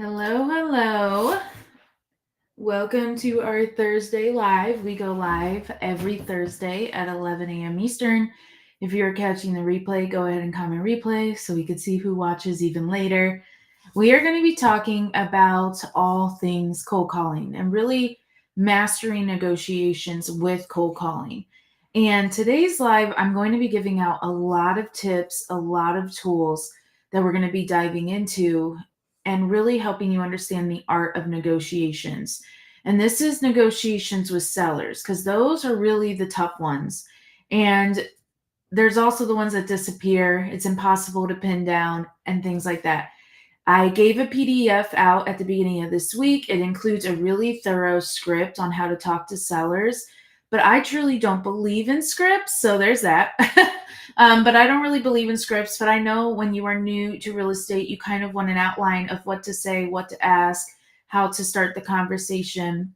Hello, hello. Welcome to our Thursday live. We go live every Thursday at 11 a.m. Eastern. If you're catching the replay, go ahead and comment replay so we can see who watches even later. We are going to be talking about all things cold calling and really mastering negotiations with cold calling. And today's live, I'm going to be giving out a lot of tips, a lot of tools that we're going to be diving into and really helping you understand the art of negotiations. And this is negotiations with sellers because those are really the tough ones. And there's also the ones that disappear, it's impossible to pin down, and things like that. I gave a PDF out at the beginning of this week. It includes a really thorough script on how to talk to sellers, but I truly don't believe in scripts. So there's that. But I don't really believe in scripts. But I know when you are new to real estate, you kind of want an outline of what to say, what to ask, how to start the conversation,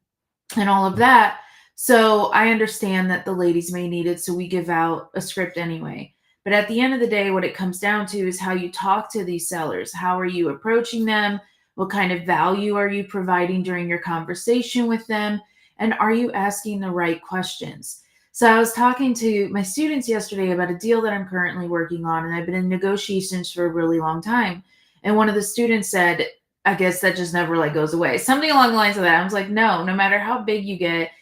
and all of that. So I understand that the ladies may need it. So we give out a script anyway. But at the end of the day, what it comes down to is how you talk to these sellers. How are you approaching them? What kind of value are you providing during your conversation with them? And are you asking the right questions? So I was talking to my students yesterday about a deal that I'm currently working on, and I've been in negotiations for a really long time. And one of the students said, I guess that just never like goes away. Something along the lines of that. I was like, no matter how big you get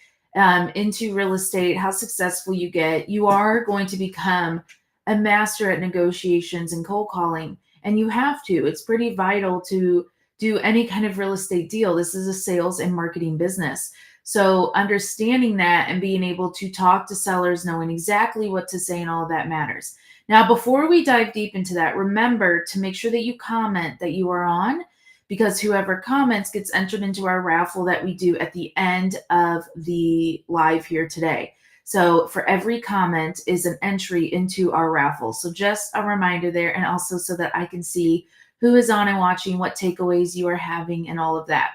into real estate, how successful you get, you are going to become a master at negotiations and cold calling. And you have to. It's pretty vital to do any kind of real estate deal. This is a sales and marketing business. So understanding that and being able to talk to sellers, knowing exactly what to say and all of that matters. Now, before we dive deep into that, remember to make sure that you comment that you are on, because whoever comments gets entered into our raffle that we do at the end of the live here today. So for every comment is an entry into our raffle. So just a reminder there, and also so that I can see who is on and watching, what takeaways you are having, and all of that.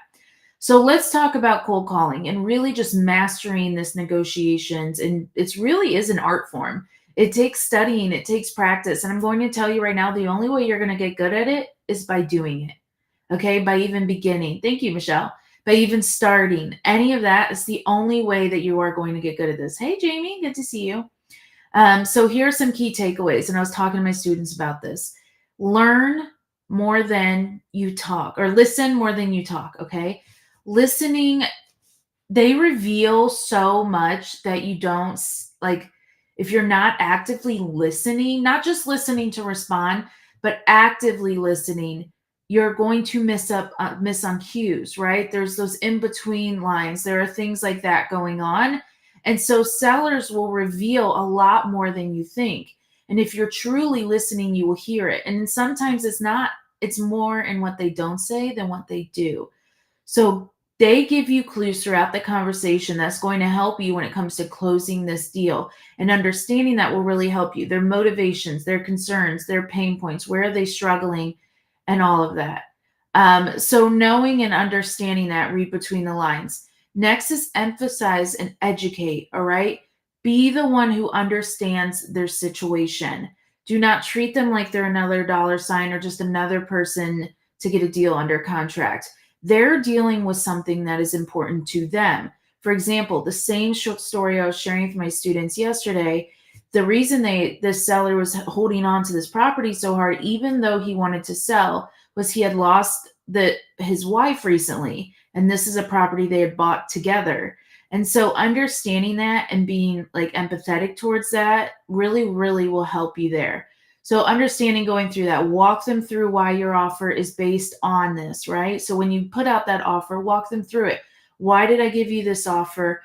So let's talk about cold calling and really just mastering this negotiations. And it really is an art form. It takes studying, it takes practice. And I'm going to tell you right now, the only way you're going to get good at it is by doing it. Okay, by even beginning. Thank you, Michelle. By even starting. Any of that is the only way that you are going to get good at this. Hey, Jamie, good to see you. So here are some key takeaways, and I was talking to my students about this. Learn more than you talk, or listen more than you talk, okay? Listening, they reveal so much that you don't, like, if you're not actively listening, not just listening to respond, but actively listening, you're going to miss on cues, right? There's those in between lines. There are things like that going on. And so sellers will reveal a lot more than you think. And if you're truly listening, you will hear it. And sometimes it's more in what they don't say than what they do. So they give you clues throughout the conversation that's going to help you when it comes to closing this deal. And understanding that will really help you. Their motivations, their concerns, their pain points, where are they struggling, and all of that. So knowing and understanding that, read between the lines. Next is emphasize and educate, all right? Be the one who understands their situation. Do not treat them like they're another dollar sign or just another person to get a deal under contract. They're dealing with something that is important to them. For example, the same short story I was sharing with my students yesterday, the reason the seller was holding on to this property so hard, even though he wanted to sell, was he had lost his wife recently, and this is a property they had bought together. And so understanding that and being like empathetic towards that really, really will help you there. So understanding, going through that, walk them through why your offer is based on this, right? So when you put out that offer, walk them through it. Why did I give you this offer?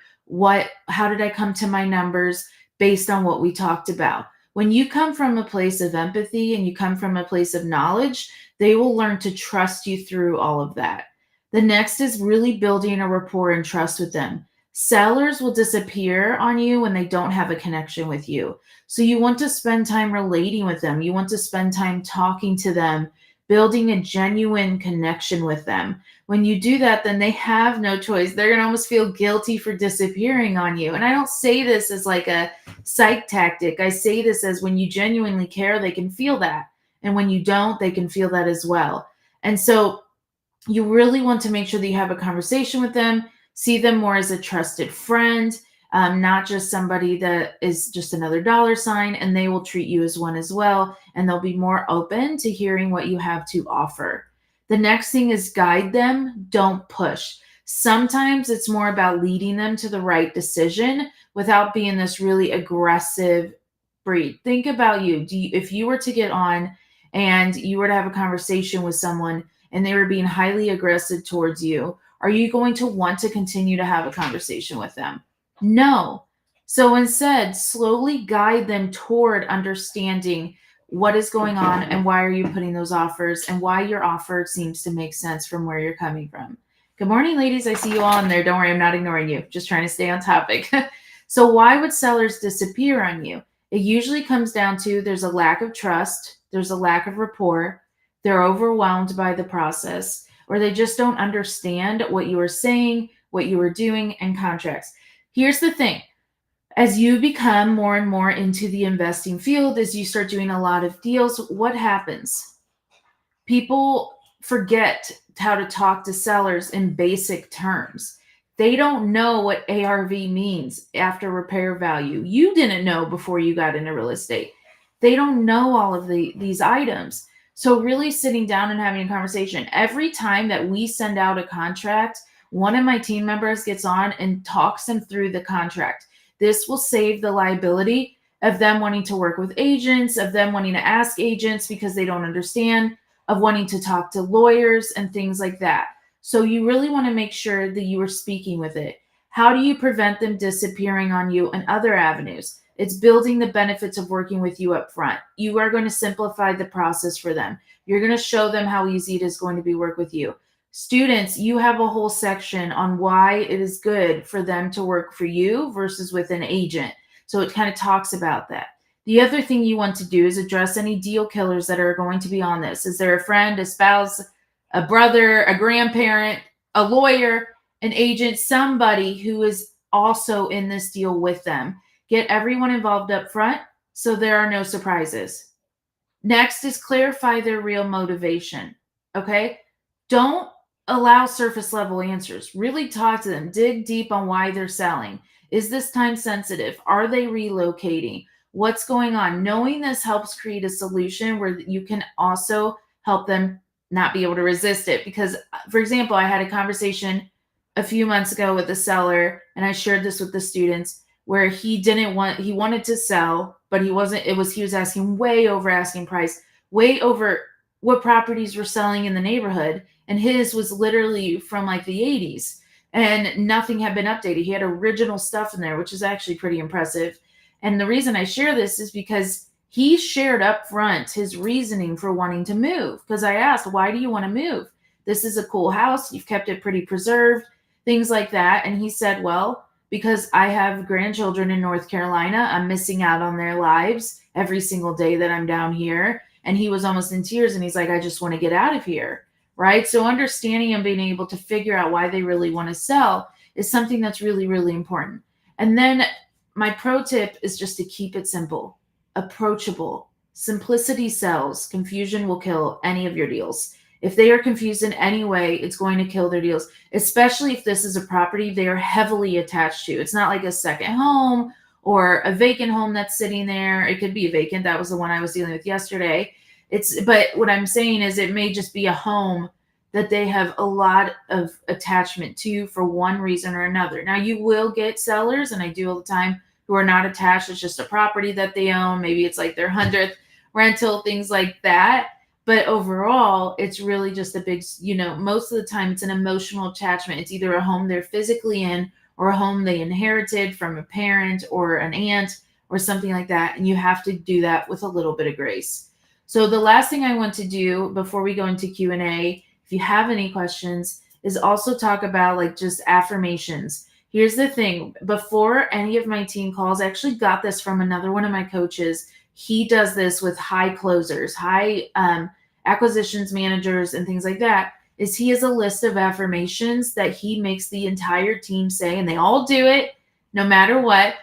How did I come to my numbers based on what we talked about? When you come from a place of empathy and you come from a place of knowledge, they will learn to trust you through all of that. The next is really building a rapport and trust with them. Sellers will disappear on you when they don't have a connection with you. So you want to spend time relating with them. You want to spend time talking to them, building a genuine connection with them. When you do that, then they have no choice. They're going to almost feel guilty for disappearing on you. And I don't say this as like a psych tactic. I say this as when you genuinely care, they can feel that. And when you don't, they can feel that as well. And so You really want to make sure that you have a conversation with them, see them more as a trusted friend, not just somebody that is just another dollar sign, and they will treat you as one as well. And they'll be more open to hearing what you have to offer. The next thing is guide them, don't push. Sometimes it's more about leading them to the right decision without being this really aggressive breed. Think about you. If you were to get on and you were to have a conversation with someone and they were being highly aggressive towards you, are you going to want to continue to have a conversation with them? No. So instead, slowly guide them toward understanding what is going on and why are you putting those offers and why your offer seems to make sense from where you're coming from. Good morning, ladies. I see you all in there. Don't worry, I'm not ignoring you. Just trying to stay on topic. So why would sellers disappear on you? It usually comes down to there's a lack of trust, there's a lack of rapport, they're overwhelmed by the process, or they just don't understand what you are saying, what you are doing, and contracts. Here's the thing, as you become more and more into the investing field, as you start doing a lot of deals, what happens? People forget how to talk to sellers in basic terms. They don't know what ARV means, after repair value. You didn't know before you got into real estate. They don't know all of these items. So really sitting down and having a conversation. Every time that we send out a contract, one of my team members gets on and talks them through the contract. This will save the liability of them wanting to work with agents, of them wanting to ask agents because they don't understand, of wanting to talk to lawyers and things like that. So you really want to make sure that you are speaking with it. How do you prevent them disappearing on you and other avenues? It's building the benefits of working with you up front. You are going to simplify the process for them. You're going to show them how easy it is going to be work with you. Students, you have a whole section on why it is good for them to work for you versus with an agent. So it kind of talks about that. The other thing you want to do is address any deal killers that are going to be on this. Is there a friend, a spouse, a brother, a grandparent, a lawyer, an agent, somebody who is also in this deal with them? Get everyone involved up front so there are no surprises. Next is clarify their real motivation. Okay? Don't allow surface level answers. Really talk to them. Dig deep on why they're selling. Is this time sensitive? Are they relocating? What's going on? Knowing this helps create a solution where you can also help them not be able to resist it. Because, for example, I had a conversation a few months ago with a seller, and I shared this with the students, where he wanted to sell, but he was asking way over asking price, way over what properties were selling in the neighborhood. And his was literally from like the 80s and nothing had been updated. He had original stuff in there, which is actually pretty impressive. And the reason I share this is because he shared up front his reasoning for wanting to move. Because I asked, why do you want to move? This is a cool house. You've kept it pretty preserved, things like that. And he said, well, because I have grandchildren in North Carolina, I'm missing out on their lives every single day that I'm down here. And he was almost in tears and he's like, I just want to get out of here. Right. So understanding and being able to figure out why they really want to sell is something that's really, really important. And then my pro tip is just to keep it simple, approachable. Simplicity sells. Confusion will kill any of your deals. If they are confused in any way, it's going to kill their deals, especially if this is a property they are heavily attached to. It's not like a second home or a vacant home that's sitting there. It could be vacant. That was the one I was dealing with yesterday. But what I'm saying is it may just be a home that they have a lot of attachment to for one reason or another. Now you will get sellers, and I do all the time, who are not attached. It's just a property that they own. Maybe it's like their 100th rental, things like that. But overall, it's really just a big, most of the time it's an emotional attachment. It's either a home they're physically in or a home they inherited from a parent or an aunt or something like that. And you have to do that with a little bit of grace. So the last thing I want to do before we go into Q&A, if you have any questions, is also talk about like just affirmations. Here's the thing. Before any of my team calls, I actually got this from another one of my coaches. He does this with high closers, high acquisitions managers and things like that, is he has a list of affirmations that he makes the entire team say, and they all do it no matter what.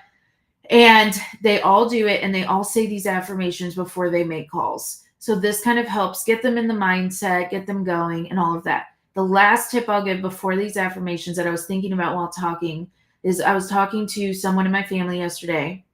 And they all do it, and they all say these affirmations before they make calls. So this kind of helps get them in the mindset, get them going, and all of that. The last tip I'll give before these affirmations that I was thinking about while talking is I was talking to someone in my family yesterday,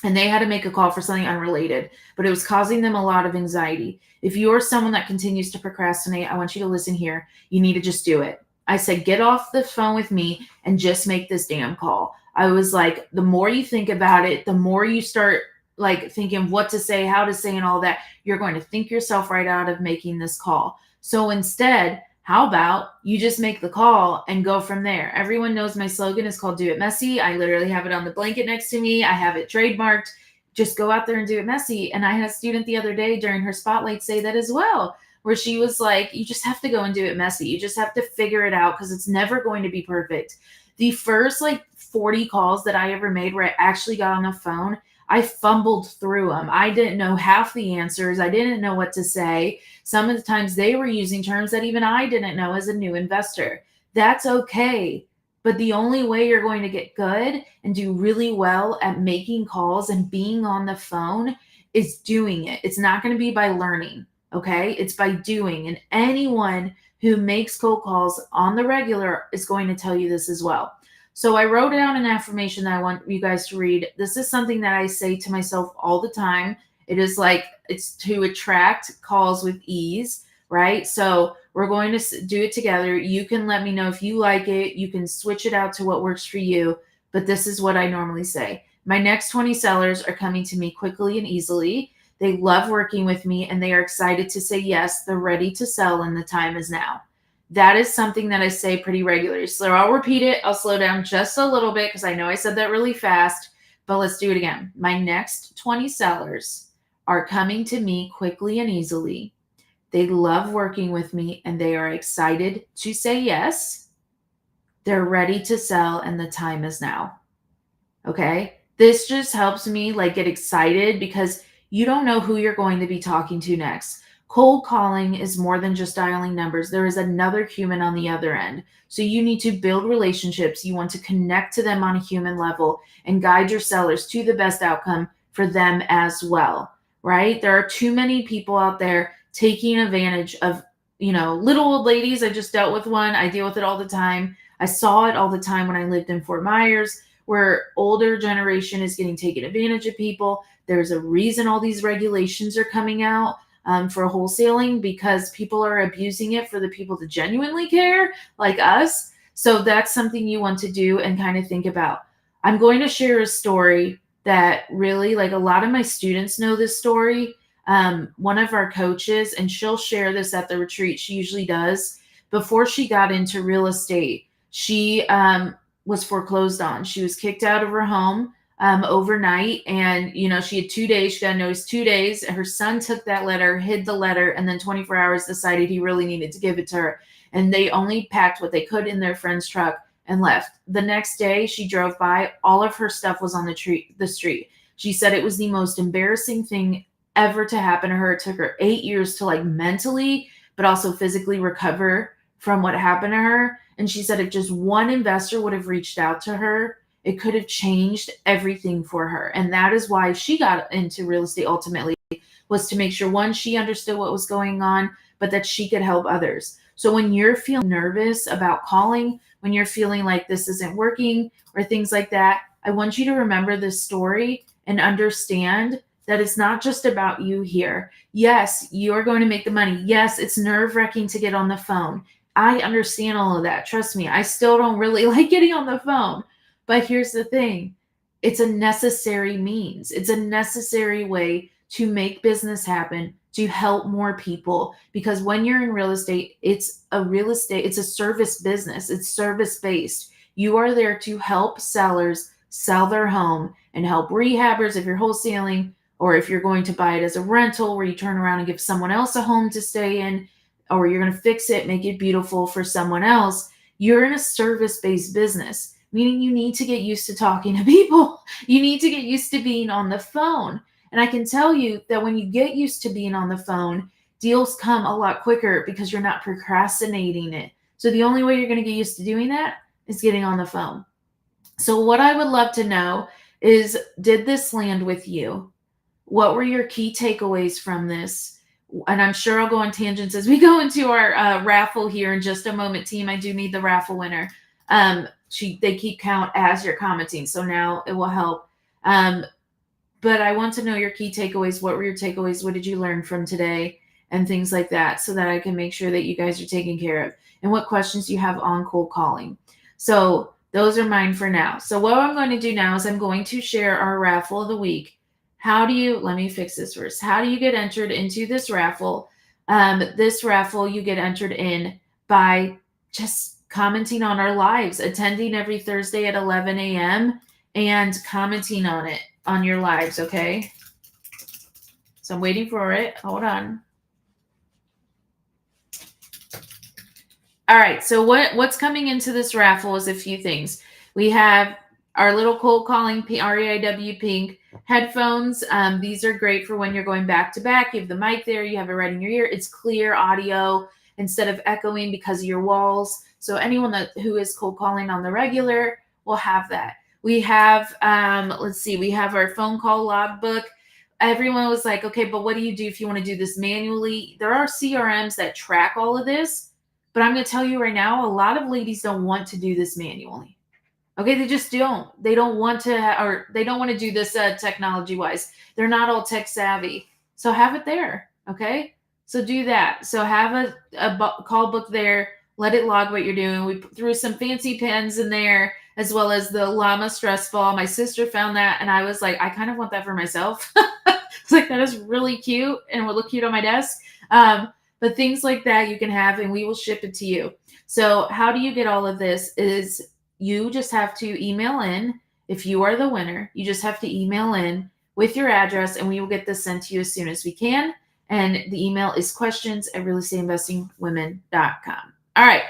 and they had to make a call for something unrelated, but it was causing them a lot of anxiety. If you're someone that continues to procrastinate, I want you to listen here. You need to just do it. I said, get off the phone with me and just make this damn call. I was like, the more you think about it, the more you start like thinking what to say, how to say, and all that, you're going to think yourself right out of making this call. So instead, how about you just make the call and go from there? Everyone knows my slogan is called Do It Messy. I literally have it on the blanket next to me. I have it trademarked. Just go out there and do it messy. And I had a student the other day during her spotlight say that as well, where she was like, you just have to go and do it messy. You just have to figure it out because it's never going to be perfect. The first like 40 calls that I ever made where I actually got on the phone, I fumbled through them. I didn't know half the answers. I didn't know what to say. Some of the times they were using terms that even I didn't know as a new investor. That's okay. But the only way you're going to get good and do really well at making calls and being on the phone is doing it. It's not going to be by learning, okay? It's by doing. And anyone who makes cold calls on the regular is going to tell you this as well. So I wrote down an affirmation that I want you guys to read. This is something that I say to myself all the time. It is like it's to attract calls with ease, right? So we're going to do it together. You can let me know if you like it. You can switch it out to what works for you. But this is what I normally say. My next 20 sellers are coming to me quickly and easily. They love working with me and they are excited to say yes. They're ready to sell and the time is now. That is something that I say pretty regularly. So I'll repeat it. I'll slow down just a little bit because I know I said that really fast, but let's do it again. My next 20 sellers are coming to me quickly and easily. They love working with me and they are excited to say yes. They're ready to sell and the time is now. Okay? This just helps me like get excited because you don't know who you're going to be talking to next. Cold calling is more than just dialing numbers. There is another human on the other end. So you need to build relationships. You want to connect to them on a human level and guide your sellers to the best outcome for them as well, right? There are too many people out there taking advantage of, little old ladies. I just dealt with one. I deal with it all the time. I saw it all the time when I lived in Fort Myers, where older generation is getting taken advantage of people. There's a reason all these regulations are coming out for wholesaling because people are abusing it for the people to genuinely care, like us. So that's something you want to do and kind of think about. I'm going to share a story that really, like a lot of my students know this story. One of our coaches, and she'll share this at the retreat, she usually does. Before she got into real estate, she was foreclosed on. She was kicked out of her home overnight. And, she had 2 days. She got a notice 2 days. Her son took that letter, hid the letter, and then 24 hours decided he really needed to give it to her. And they only packed what they could in their friend's truck and left. The next day she drove by, all of her stuff was on the street. She said it was the most embarrassing thing ever to happen to her. It took her 8 years to like mentally, but also physically recover from what happened to her. And she said if just one investor would have reached out to her, it could have changed everything for her. And that is why she got into real estate ultimately, was to make sure, one, she understood what was going on, but that she could help others. So when you're feeling nervous about calling, when you're feeling like this isn't working or things like that, I want you to remember this story and understand that it's not just about you here. Yes, you're going to make the money. Yes, it's nerve-wracking to get on the phone. I understand all of that. Trust me, I still don't really like getting on the phone. But here's the thing. It's a necessary means. It's a necessary way to make business happen, to help more people. Because when you're in real estate, it's a service business. It's service-based. You are there to help sellers sell their home and help rehabbers if you're wholesaling, or if you're going to buy it as a rental where you turn around and give someone else a home to stay in, or you're going to fix it, make it beautiful for someone else. You're in a service-based business, meaning you need to get used to talking to people. You need to get used to being on the phone. And I can tell you that when you get used to being on the phone, deals come a lot quicker because you're not procrastinating it. So the only way you're going to get used to doing that is getting on the phone. So what I would love to know is, did this land with you? What were your key takeaways from this? and I'm sure I'll go on tangents as we go into our raffle here in just a moment, team. I do need the raffle winner. They keep count as you're commenting, so now it will help. But I want to know your key takeaways. What were your takeaways? What did you learn from today? And things like that, so that I can make sure that you guys are taken care of. And what questions you have on cold calling. So those are mine for now. So what I'm going to do now is I'm going to share our raffle of the week. Let me fix this first. How do you get entered into this raffle? This raffle you get entered in by just commenting on our lives, attending every Thursday at 11 a.m. and commenting on it on your lives, okay? So I'm waiting for it. Hold on. All right, so what's coming into this raffle is a few things. We have our little cold calling REIW pink headphones. These are great for when you're going back to back. You have the mic there, you have it right in your ear. It's clear audio instead of echoing because of your walls. So anyone who is cold calling on the regular will have that. We have, we have our phone call logbook. Everyone was like, okay, but what do you do if you want to do this manually? There are CRMs that track all of this. But I'm going to tell you right now, a lot of ladies don't want to do this manually. Okay, they just don't. They don't want to, or they don't want to do this technology-wise. They're not all tech savvy. So have it there, okay? So do that. So have a call book there. Let it log what you're doing. We threw some fancy pens in there, as well as the llama stress ball. My sister found that, and I was like, I kind of want that for myself. It's like, that is really cute, and will look cute on my desk. But things like that you can have, and we will ship it to you. So how do you get all of this is you just have to email in. If you are the winner, you just have to email in with your address, and we will get this sent to you as soon as we can. And the email is questions@realestatinvestingwomen.com. All right.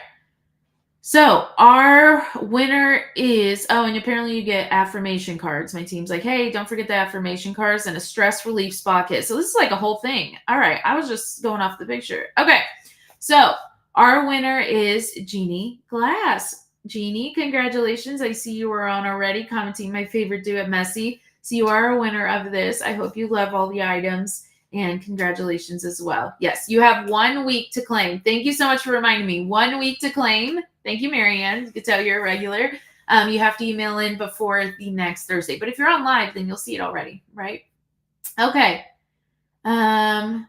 So our winner is, and apparently you get affirmation cards. My team's like, hey, don't forget the affirmation cards and a stress relief spa kit. So this is like a whole thing. All right. I was just going off the picture. Okay. So our winner is Jeannie Glass. Jeannie, congratulations. I see you were on already commenting my favorite do it messy. So you are a winner of this. I hope you love all the items. And congratulations as well. Yes, you have 1 week to claim. Thank you so much for reminding me. 1 week to claim. Thank you, Marianne. You can tell you're a regular. You have to email in before the next Thursday. But if you're on live, then you'll see it already, right? Okay. All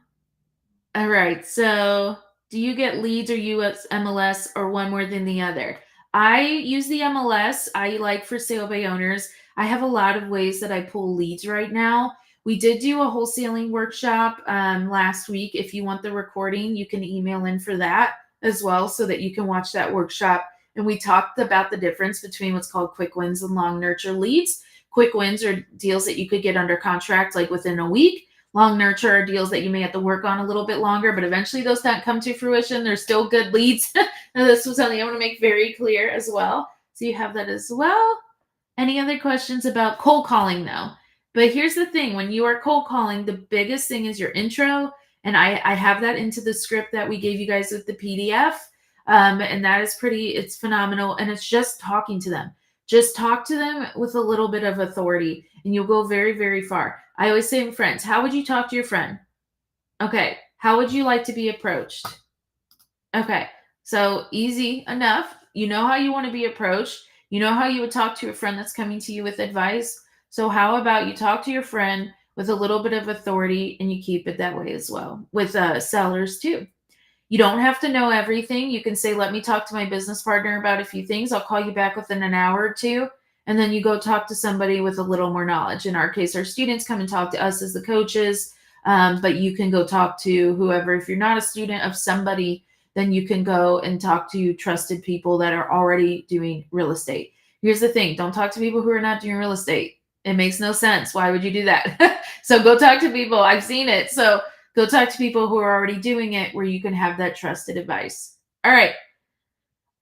right. So do you get leads or US MLS or one more than the other? I use the MLS. I like for sale by owners. I have a lot of ways that I pull leads right now. We did do a wholesaling workshop last week. If you want the recording, you can email in for that as well so that you can watch that workshop. And we talked about the difference between what's called quick wins and long nurture leads. Quick wins are deals that you could get under contract like within a week. Long nurture are deals that you may have to work on a little bit longer, but eventually those don't come to fruition. They're still good leads. Now, this was something I want to make very clear as well. So you have that as well. Any other questions about cold calling though? But here's the thing, when you are cold calling, the biggest thing is your intro. And I have that into the script that we gave you guys with the PDF. And that is it's phenomenal. And it's just talking to them. Just talk to them with a little bit of authority and you'll go very, very far. I always say in friends, how would you talk to your friend? Okay. How would you like to be approached? Okay. So easy enough. You know how you want to be approached. You know how you would talk to a friend that's coming to you with advice. So how about you talk to your friend with a little bit of authority and you keep it that way as well with sellers too. You don't have to know everything. You can say, let me talk to my business partner about a few things. I'll call you back within an hour or two. And then you go talk to somebody with a little more knowledge. In our case, our students come and talk to us as the coaches. But you can go talk to whoever. If you're not a student of somebody, then you can go and talk to trusted people that are already doing real estate. Here's the thing. Don't talk to people who are not doing real estate. It makes no sense. Why would you do that? So go talk to people. I've seen it. So go talk to people who are already doing it where you can have that trusted advice. All right.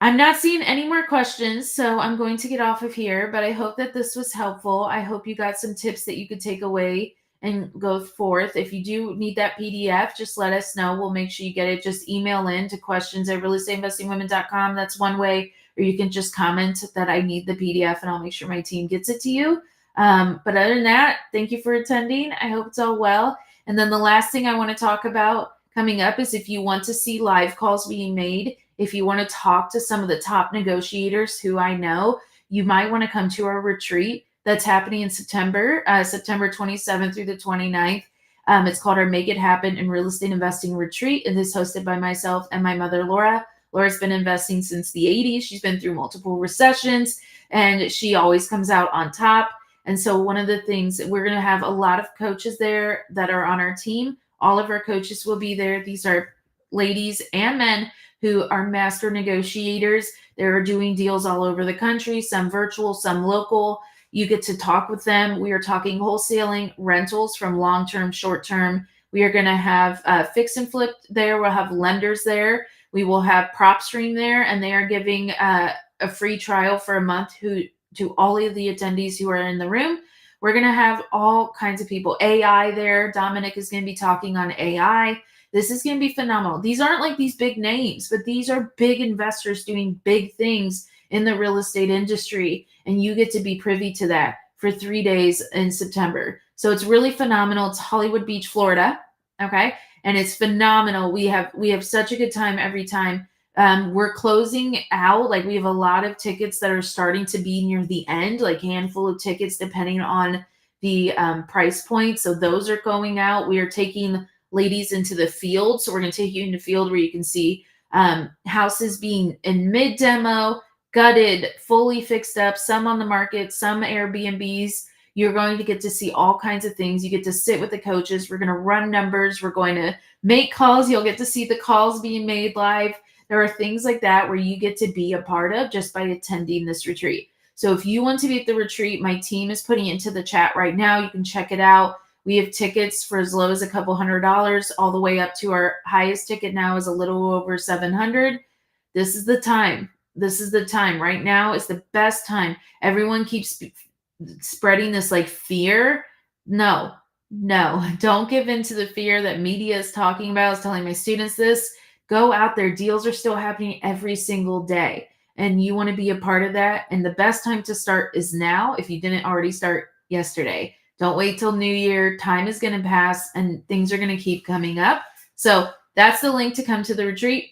I'm not seeing any more questions, so I'm going to get off of here, but I hope that this was helpful. I hope you got some tips that you could take away and go forth. If you do need that PDF, just let us know. We'll make sure you get it. Just email in to questions@realestatinvestingwomen.com. That's one way, or you can just comment that I need the PDF and I'll make sure my team gets it to you. But other than that, thank you for attending. I hope it's all well. And then the last thing I want to talk about coming up is if you want to see live calls being made, if you want to talk to some of the top negotiators who I know, you might want to come to our retreat that's happening in September, September 27th through the 29th. It's called our Make It Happen in Real Estate Investing Retreat. It is hosted by myself and my mother, Laura. Laura's been investing since the 80s. She's been through multiple recessions and she always comes out on top. And so one of the things, we're going to have a lot of coaches there that are on our team. All of our coaches will be there. These are ladies and men who are master negotiators. They're doing deals all over the country, some virtual, some local. You get to talk with them. We are talking wholesaling, rentals from long-term, short-term. We are going to have fix and flip there. We'll have lenders there. We will have PropStream there, and they are giving a free trial for a month to all of the attendees who are in the room. We're going to have all kinds of people. AI there. Dominic is going to be talking on AI. This is going to be phenomenal. These aren't like these big names, but these are big investors doing big things in the real estate industry. And you get to be privy to that for 3 days in September. So it's really phenomenal. It's Hollywood Beach, Florida. Okay. And it's phenomenal. We have such a good time every time. We're closing out. Like we have a lot of tickets that are starting to be near the end, like handful of tickets, depending on the price point. So those are going out. We are taking ladies into the field. So we're going to take you into the field where you can see houses being in mid demo, gutted, fully fixed up, some on the market, some Airbnbs. You're going to get to see all kinds of things. You get to sit with the coaches. We're going to run numbers. We're going to make calls. You'll get to see the calls being made live. There are things like that where you get to be a part of just by attending this retreat. So if you want to be at the retreat, my team is putting it into the chat right now. You can check it out. We have tickets for as low as a couple $100 all the way up to our highest ticket now is a little over 700. This is the time. This is the time. Right now is the best time. Everyone keeps spreading this like fear. No, don't give in to the fear that media is talking about. I was telling my students this. Go out there. Deals are still happening every single day. And you want to be a part of that. And the best time to start is now if you didn't already start yesterday. Don't wait till New Year. Time is going to pass and things are going to keep coming up. So that's the link to come to the retreat.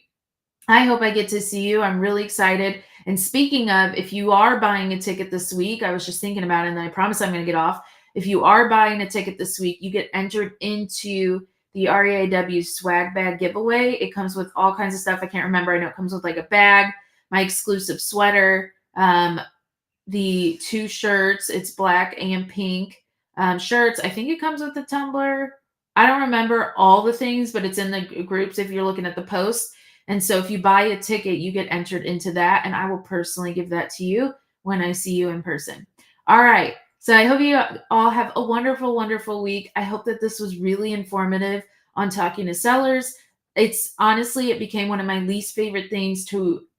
I hope I get to see you. I'm really excited. And speaking of, if you are buying a ticket this week, I was just thinking about it and I promise I'm going to get off. If you are buying a ticket this week, you get entered into the REAW swag bag giveaway. It comes with all kinds of stuff. I can't remember. I know it comes with like a bag, my exclusive sweater, the 2 shirts. It's black and pink. Shirts. I think it comes with the tumbler. I don't remember all the things, but it's in the groups if you're looking at the post. And so if you buy a ticket, you get entered into that. And I will personally give that to you when I see you in person. All right. So I hope you all have a wonderful, wonderful week. I hope that this was really informative on talking to sellers. It's honestly, it became one of my least favorite things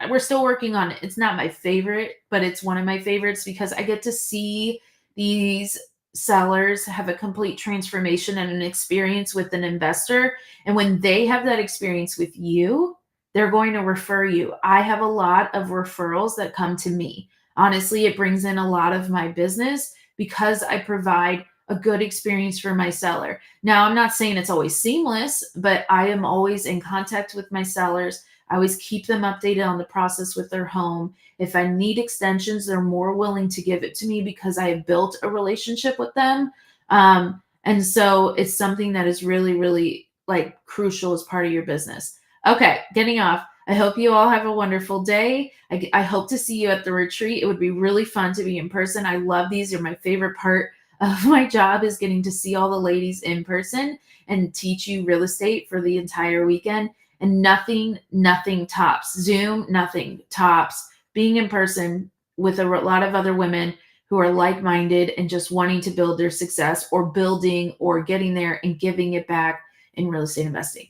we're still working on it. It's not my favorite, but it's one of my favorites because I get to see these sellers have a complete transformation and an experience with an investor. And when they have that experience with you, they're going to refer you. I have a lot of referrals that come to me. Honestly, it brings in a lot of my business because I provide a good experience for my seller. Now, I'm not saying it's always seamless, but I am always in contact with my sellers. I always keep them updated on the process with their home. If I need extensions, they're more willing to give it to me because I have built a relationship with them. And so it's something that is really, really like crucial as part of your business. Okay, getting off. I hope you all have a wonderful day. I hope to see you at the retreat. It would be really fun to be in person. I love these. They're my favorite part of my job is getting to see all the ladies in person and teach you real estate for the entire weekend. And nothing tops Zoom, nothing tops being in person with a lot of other women who are like-minded and just wanting to build their success or building or getting there and giving it back in real estate investing.